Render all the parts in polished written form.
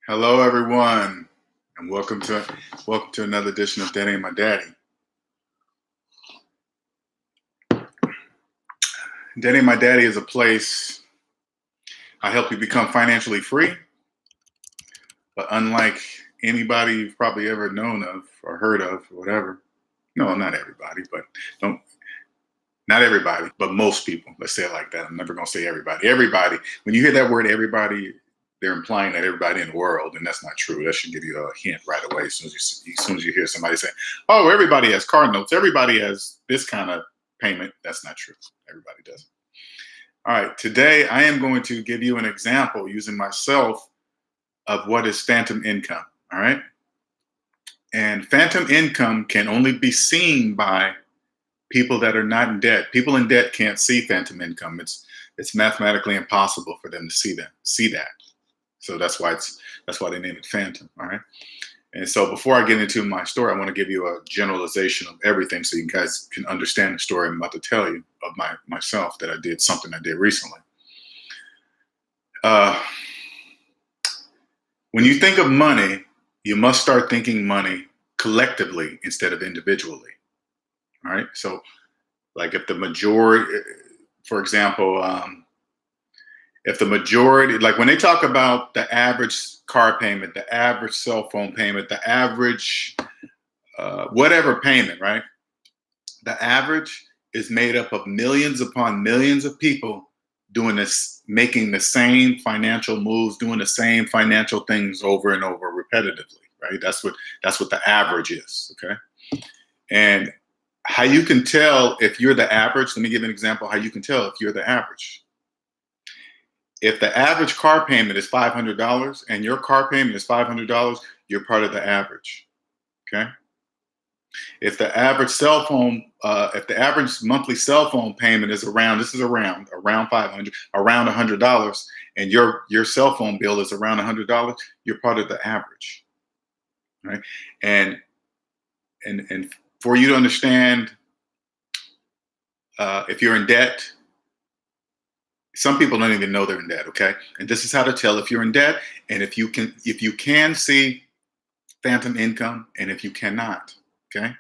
Hello, everyone, and welcome to another edition of That Ain't My Daddy. That Ain't My Daddy is a place I help you become financially free, but unlike anybody you've probably ever known of or heard of, or whatever. No, not everybody, but don't not everybody, but most people. Let's say it like that. I'm never gonna say everybody. Everybody. When you hear that word, everybody, they're implying that everybody in the world, and that's not true. That should give you a hint right away as soon as you hear somebody say, "Oh, everybody has car notes. Everybody has this kind of payment." That's not true. Everybody doesn't. All right. Today, I am going to give you an example using myself of what is phantom income. All right. And phantom income can only be seen by people that are not in debt. People in debt can't see phantom income. It's mathematically impossible for them to see that. So that's why they name it phantom. All right. And so before I get into my story, I want to give you a generalization of everything so you guys can understand the story I'm about to tell you of myself that I did something I did recently. Uh, when you think of money, you must start thinking money collectively instead of individually. All right. So like if the majority, for example, if the majority, like when they talk about the average car payment, the average cell phone payment, the average whatever payment, right? The average is made up of millions upon millions of people doing this, making the same financial moves, doing the same financial things over and over repetitively, right? That's what the average is, okay? And how you can tell if you're the average, let me give an example how you can tell if you're the average. If the average car payment is $500 and your car payment is $500, you're part of the average. Okay. If the average monthly cell phone payment is around 500, around $100, and your cell phone bill is around $100, you're part of the average, right? And and for you to understand, if you're in debt, some people don't even know they're in debt. Okay, and this is how to tell if you're in debt, and if you can see phantom income, and if you cannot. Okay,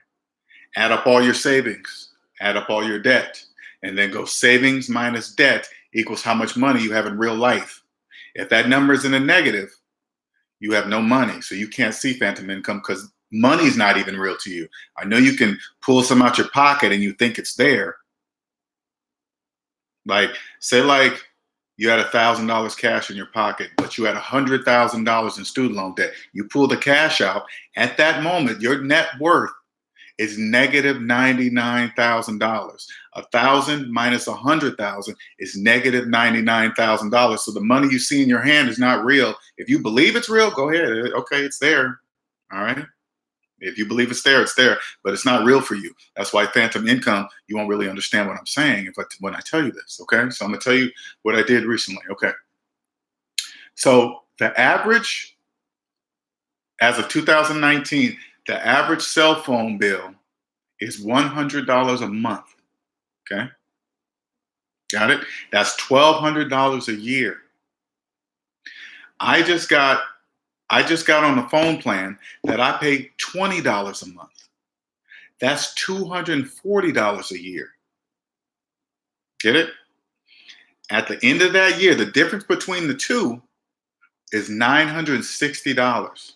add up all your savings, add up all your debt, and then go savings minus debt equals how much money you have in real life. If that number is in a negative, you have no money, so you can't see phantom income because money's not even real to you. I know you can pull some out your pocket and you think it's there. Like, say, like you had $1,000 cash in your pocket, but you had $100,000 in student loan debt. You pull the cash out. At that moment, your net worth is negative $99,000. 1,000 minus 100,000 is negative $99,000. So the money you see in your hand is not real. If you believe it's real, go ahead. Okay, it's there. All right. If you believe it's there, but it's not real for you. That's why phantom income, you won't really understand what I'm saying when I tell you this. Okay. So I'm going to tell you what I did recently. Okay. So the average, as of 2019, the average cell phone bill is $100 a month. Okay. Got it? That's $1,200 a year. I just got on the phone plan that I pay $20 a month. That's $240 a year. Get it? At the end of that year, the difference between the two is $960.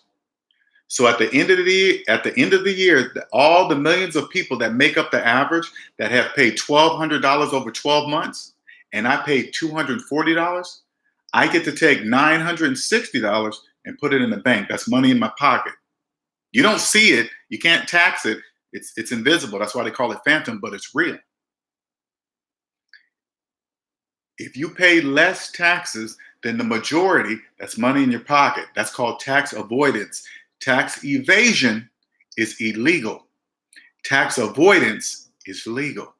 So at the end of the year, all the millions of people that make up the average that have paid $1,200 over 12 months, and I paid $240, I get to take $960 and put it in the bank. That's money in my pocket. You don't see it. You can't tax it. It's invisible. That's why they call it phantom, but it's real. If you pay less taxes than the majority, that's money in your pocket. That's called tax avoidance. Tax evasion is illegal. Tax avoidance is legal.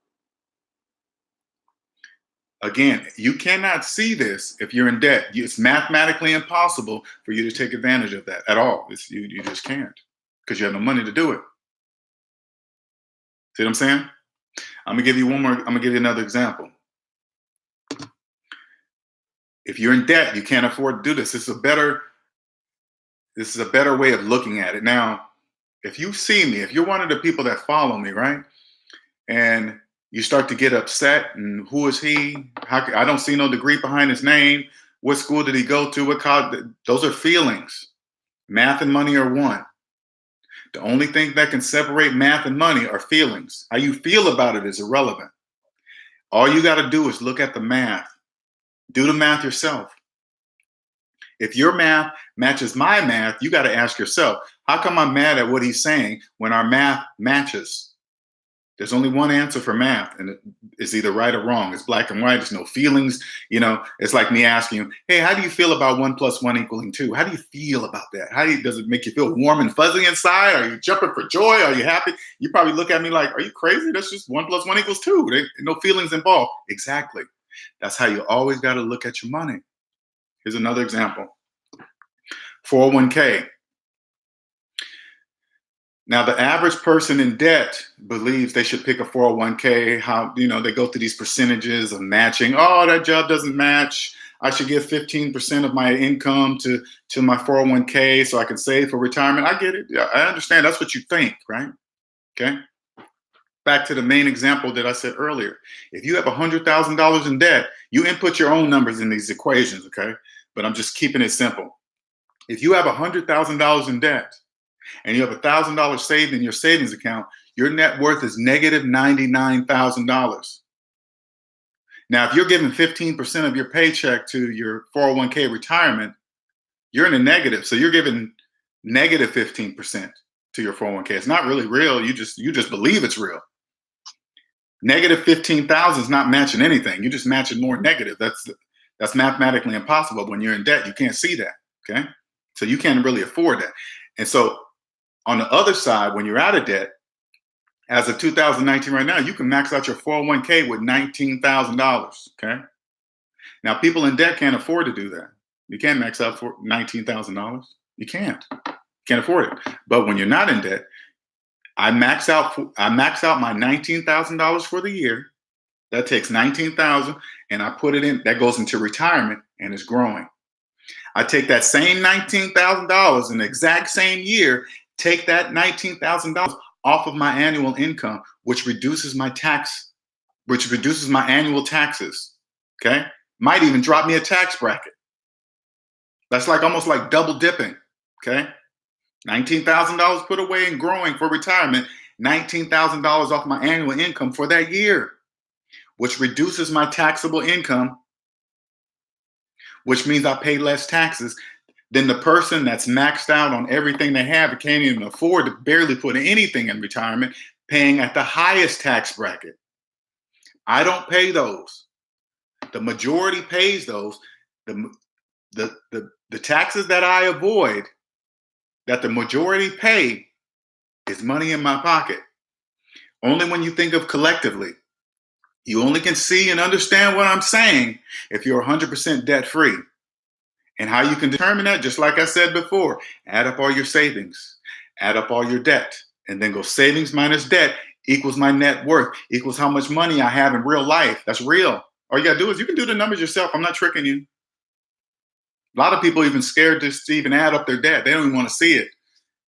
Again, you cannot see this if you're in debt. It's mathematically impossible for you to take advantage of that at all. You just can't because you have no money to do it. See what I'm saying? I'm gonna give you one more. I'm gonna give you another example. If you're in debt, you can't afford to do this. This is a better This is a better way of looking at it. Now, if you see me, if you're one of the people that follow me, right? And you start to get upset, and who is he? I don't see no degree behind his name. What school did he go to? What college? Those are feelings. Math and money are one. The only thing that can separate math and money are feelings. How you feel about it is irrelevant. All you got to do is look at the math. Do the math yourself. If your math matches my math, you got to ask yourself, how come I'm mad at what he's saying when our math matches? There's only one answer for math, and it's either right or wrong. It's black and white. There's no feelings. It's like me asking you, hey, how do you feel about 1 + 1 = 2? How do you feel about that? Does it make you feel warm and fuzzy inside? Are you jumping for joy? Are you happy? You probably look at me like, are you crazy? That's just 1 + 1 = 2. No feelings involved. Exactly. That's how you always got to look at your money. Here's another example. 401k. Now, the average person in debt believes they should pick a 401k. They go through these percentages of matching. Oh, that job doesn't match. I should give 15% of my income to my 401k so I can save for retirement. I get it. I understand. That's what you think, right? Okay. Back to the main example that I said earlier. If you have $100,000 in debt, you input your own numbers in these equations, okay? But I'm just keeping it simple. If you have $100,000 in debt, and you have $1,000 saved in your savings account, your net worth is negative $99,000. Now, if you're giving 15% of your paycheck to your 401k retirement, you're in a negative. So you're giving negative 15% to your 401k. It's not really real. You just believe it's real. Negative 15,000 is not matching anything. You're just matching more negative. That's mathematically impossible. When you're in debt, you can't see that. Okay, so you can't really afford that. And so on the other side, when you're out of debt, as of 2019 right now, you can max out your 401k with $19,000. Okay. Now, people in debt can't afford to do that. You can't max out for $19,000. You can't afford it. But when you're not in debt, I max out my $19,000 for the year. That takes $19,000 and I put it in. That goes into retirement and it's growing. I take that same $19,000 in the exact same year, take that $19,000 off of my annual income, which reduces my annual taxes. Okay. Might even drop me a tax bracket. That's almost like double dipping. Okay. $19,000 put away and growing for retirement, $19,000 off my annual income for that year, which reduces my taxable income, which means I pay less taxes than the person that's maxed out on everything they have and can't even afford to barely put anything in retirement, paying at the highest tax bracket. I don't pay those. The majority pays those. The taxes that I avoid, that the majority pay, is money in my pocket. Only when you think of collectively. You only can see and understand what I'm saying if you're 100% debt free. And how you can determine that, just like I said before, add up all your savings, add up all your debt, and then go savings minus debt equals my net worth, equals how much money I have in real life. That's real. All you got to do is you can do the numbers yourself. I'm not tricking you. A lot of people even scared to even add up their debt. They don't even want to see it.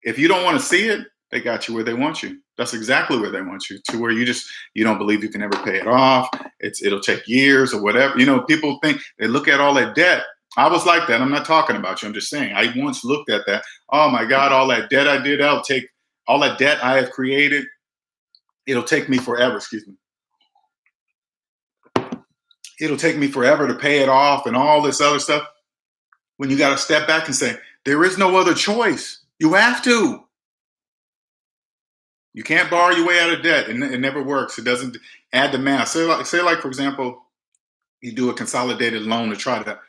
If you don't want to see it, they got you where they want you. That's exactly where they want you, to where you don't believe you can ever pay it off. It'll take years or whatever. People think, they look at all that debt. I was like that. I'm not talking about you. I'm just saying, I once looked at that. Oh my God, all that debt I did, all that debt I have created. It'll take me forever, excuse me. It'll take me forever to pay it off and all this other stuff. When you got to step back and say, there is no other choice. You have to. You can't borrow your way out of debt. It never works. It doesn't add the math. Say like, for example, you do a consolidated loan to try to.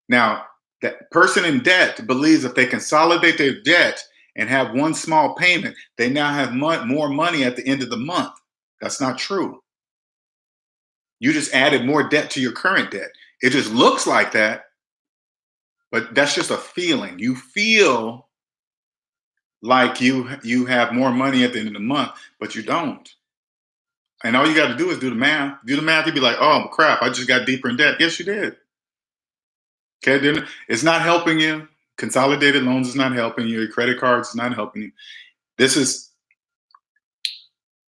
Now, that person in debt believes if they consolidate their debt and have one small payment, they now have more money at the end of the month. That's not true. You just added more debt to your current debt. It just looks like that, but that's just a feeling. You feel like you have more money at the end of the month, but you don't. And all you got to do is do the math. Do the math, you'd be like, oh crap, I just got deeper in debt. Yes, you did. Okay, it's not helping you. Consolidated loans is not helping you. Your credit cards is not helping you. This is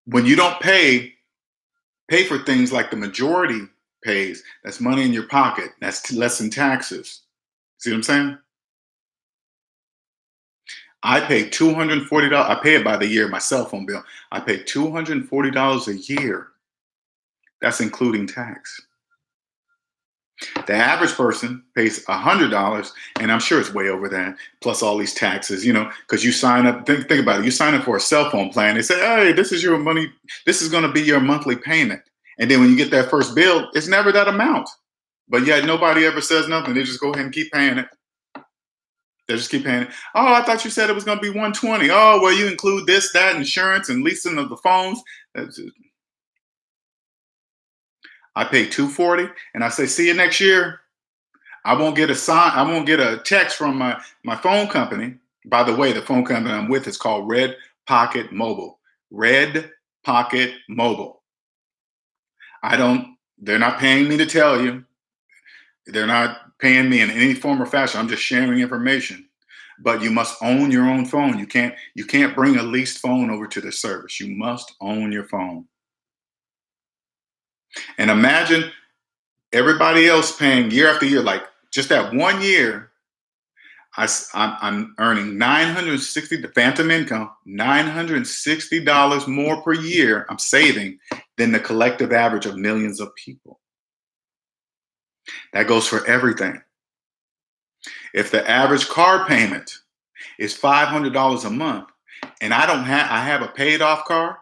when you don't pay for things like the majority pays. That's money in your pocket. That's less than taxes. See what I'm saying? I pay $240. I pay it by the year, my cell phone bill. I pay $240 a year. That's including tax. The average person pays $100, and I'm sure it's way over that, plus all these taxes, because you sign up, think about it. You sign up for a cell phone plan. They say, hey, this is your money. This is going to be your monthly payment. And then when you get that first bill, it's never that amount. But yet nobody ever says nothing. They just go ahead and keep paying it. They just keep paying it. Oh, I thought you said it was going to be 120. Oh, well, you include this, that, insurance, and leasing of the phones. I pay $240, and I say, see you next year. I won't get a text from my phone company. By the way, the phone company I'm with is called Red Pocket Mobile. Red Pocket Mobile. They're not paying me to tell you. They're not paying me in any form or fashion. I'm just sharing information. But you must own your own phone. You can't bring a leased phone over to the service. You must own your phone. And imagine everybody else paying year after year, like just that 1 year, I'm earning $960, the phantom income, $960 more per year I'm saving than the collective average of millions of people. That goes for everything. If the average car payment is $500 a month and I have a paid off car,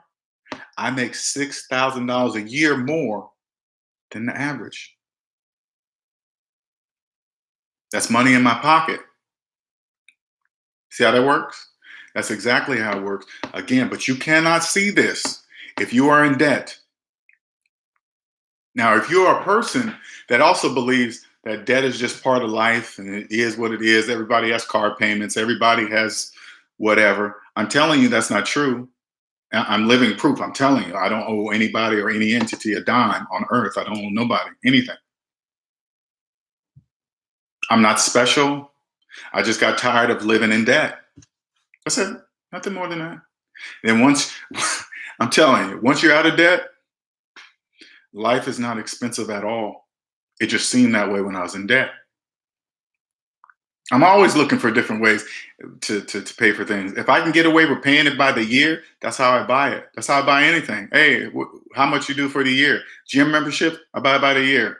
I make $6,000 a year more than the average. That's money in my pocket. See how that works? That's exactly how it works. Again, but you cannot see this if you are in debt. Now, if you're a person that also believes that debt is just part of life and it is what it is, everybody has car payments, everybody has whatever. I'm telling you that's not true. I'm living proof. I'm telling you, I don't owe anybody or any entity a dime on earth. I don't owe nobody anything. I'm not special. I just got tired of living in debt. That's it. Nothing more than that. Then I'm telling you, once you're out of debt, life is not expensive at all. It just seemed that way when I was in debt. I'm always looking for different ways to pay for things. If I can get away with paying it by the year, that's how I buy it. That's how I buy anything. Hey, how much you do for the year? Gym membership, I buy it by the year.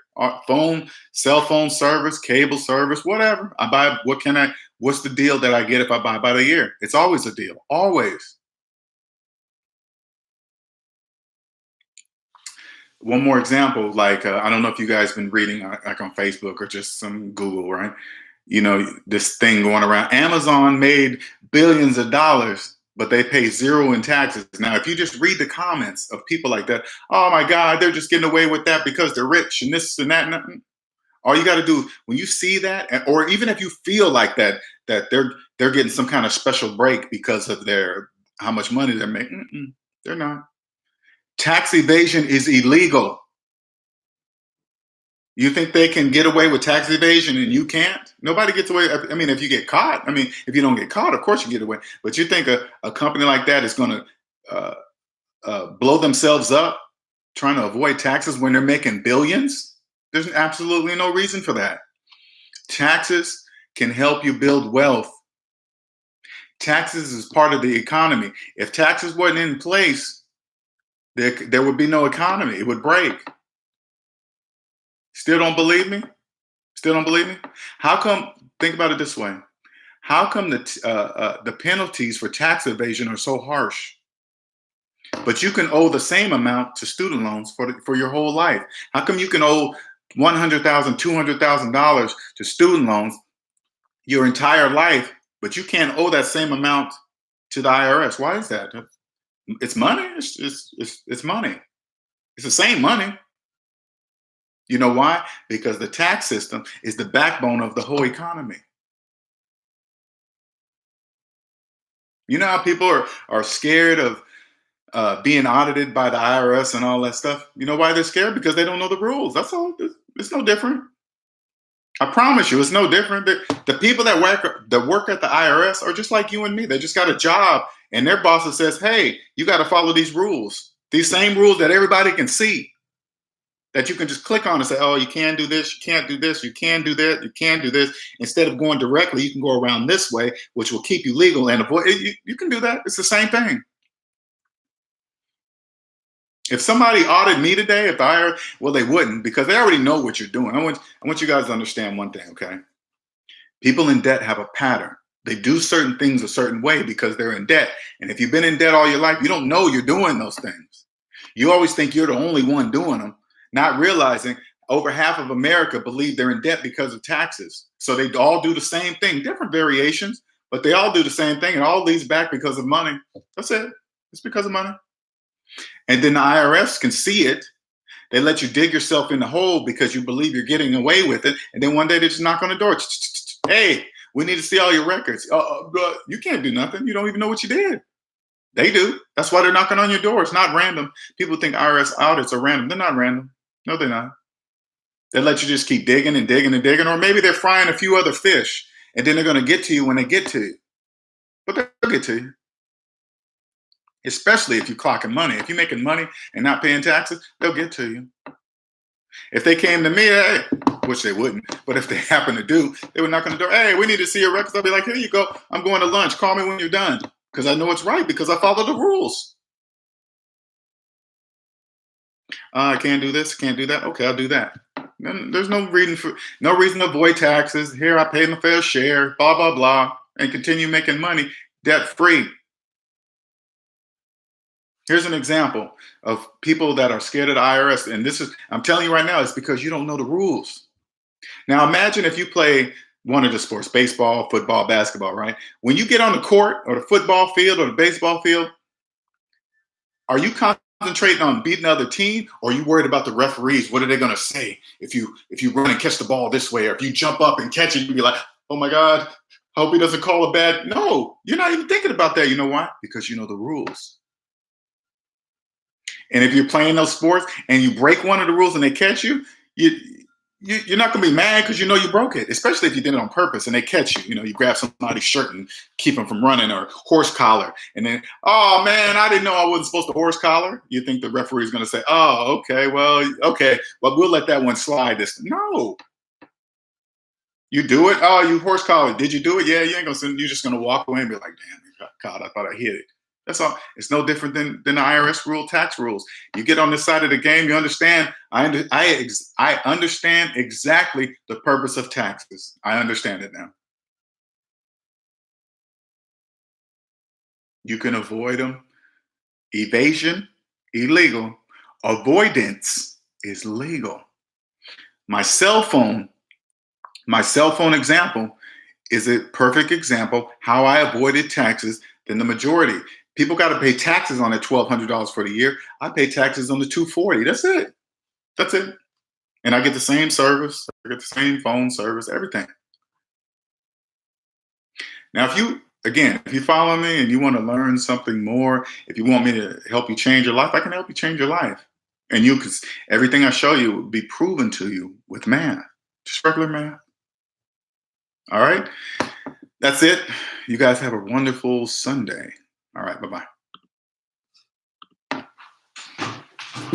Cell phone service, cable service, whatever. I buy. What's the deal that I get if I buy by the year? It's always a deal. Always. One more example, like I don't know if you guys been reading like on Facebook or just some Google, right? This thing going around. Amazon made billions of dollars, but they pay zero in taxes. Now, if you just read the comments of people like that, oh my God, they're just getting away with that because they're rich and this and that. And all you got to do when you see that, or even if you feel like that they're getting some kind of special break because of how much money they're making. They're not. Tax evasion is illegal. You think they can get away with tax evasion and you can't? Nobody gets away. I mean, if you get caught, if you don't get caught, of course you get away. But you think a company like that is going to blow themselves up trying to avoid taxes when they're making billions? There's absolutely no reason for that. Taxes can help you build wealth. Taxes is part of the economy. If taxes weren't in place, there would be no economy. It would break. Still don't believe me? Still don't believe me? How come? Think about it this way: how come the penalties for tax evasion are so harsh, but you can owe the same amount to student loans for your whole life? How come you can owe $100,000, $200,000 to student loans your entire life, but you can't owe that same amount to the IRS? Why is that? It's money. It's money. It's the same money. You know why? Because the tax system is the backbone of the whole economy. You know how people are scared of being audited by the IRS and all that stuff? You know why they're scared? Because they don't know the rules. That's all. It's no different. I promise you, it's no different. The people that work at the IRS are just like you and me. They just got a job, and their boss says, "Hey, you got to follow these rules. These same rules that everybody can see, that you can just click on and say, oh, you can do this, you can't do this, you can do that, you can do this. Instead of going directly, you can go around this way, which will keep you legal and avoid. You can do that. It's the same thing. If somebody audited me today, if I, well, they wouldn't because they already know what you're doing. I want you guys to understand one thing, okay? People in debt have a pattern. They do certain things a certain way because they're in debt. And if you've been in debt all your life, you don't know you're doing those things. You always think you're the only one doing them, not realizing over half of America believe they're in debt because of taxes. So they all do the same thing, different variations, but they all do the same thing. It all leads back because of money. That's it. It's because of money. And then the IRS can see it. They let you dig yourself in the hole because you believe you're getting away with it. And then one day they just knock on the door. Hey, we need to see all your records. But you can't do nothing. You don't even know what you did. They do. That's why they're knocking on your door. It's not random. People think IRS audits are random. They're not random. No, they're not. They let you just keep digging and digging and digging, or maybe they're frying a few other fish, and then they're going to get to you when they get to you. But they'll get to you, especially if you're clocking money. If you're making money and not paying taxes, they'll get to you. If they came to me, hey, which they wouldn't, but if they happen to do, they would knock on the door. Hey, we need to see your records. I'll be like, here you go. I'm going to lunch. Call me when you're done. Because I know it's right, because I follow the rules. I can't do this, can't do that. Okay, I'll do that. There's no reason to avoid taxes. Here, I pay my fair share, blah, blah, blah, and continue making money debt free. Here's an example of people that are scared of the IRS. And this is, I'm telling you right now, it's because you don't know the rules. Now, imagine if you play one of the sports, baseball, football, basketball, right? When you get on the court or the football field or the baseball field, are you concentrating on beating the other team, or are you worried about the referees? What are they going to say if you run and catch the ball this way, or if you jump up and catch it, you'd be like, oh my God, hope he doesn't call a bad. No, you're not even thinking about that. You know why? Because you know the rules. And if you're playing those sports and you break one of the rules and they catch you, you're not going to be mad because you know you broke it, especially if you did it on purpose and they catch you. You know, you grab somebody's shirt and keep them from running, or horse collar. And then, oh man, I didn't know I wasn't supposed to horse collar. You think the referee is going to say, oh, okay, well, we'll let that one slide. No. You do it. Oh, you horse collar. Did you do it? Yeah, you ain't going to, you're just going to walk away and be like, damn, God, I thought I hit it. That's all. It's no different than the IRS rule, tax rules. You get on this side of the game, you understand. I understand exactly the purpose of taxes. I understand it now. You can avoid them. Evasion, illegal. Avoidance is legal. My cell phone example is a perfect example how I avoided taxes than the majority. People got to pay taxes on their $1,200 for the year. I pay taxes on the $240. That's it. That's it. And I get the same service. I get the same phone service, everything. Now, if you follow me and you want to learn something more, if you want me to help you change your life, I can help you change your life. And because everything I show you will be proven to you with math, just regular math. All right. That's it. You guys have a wonderful Sunday. All right. Bye-bye.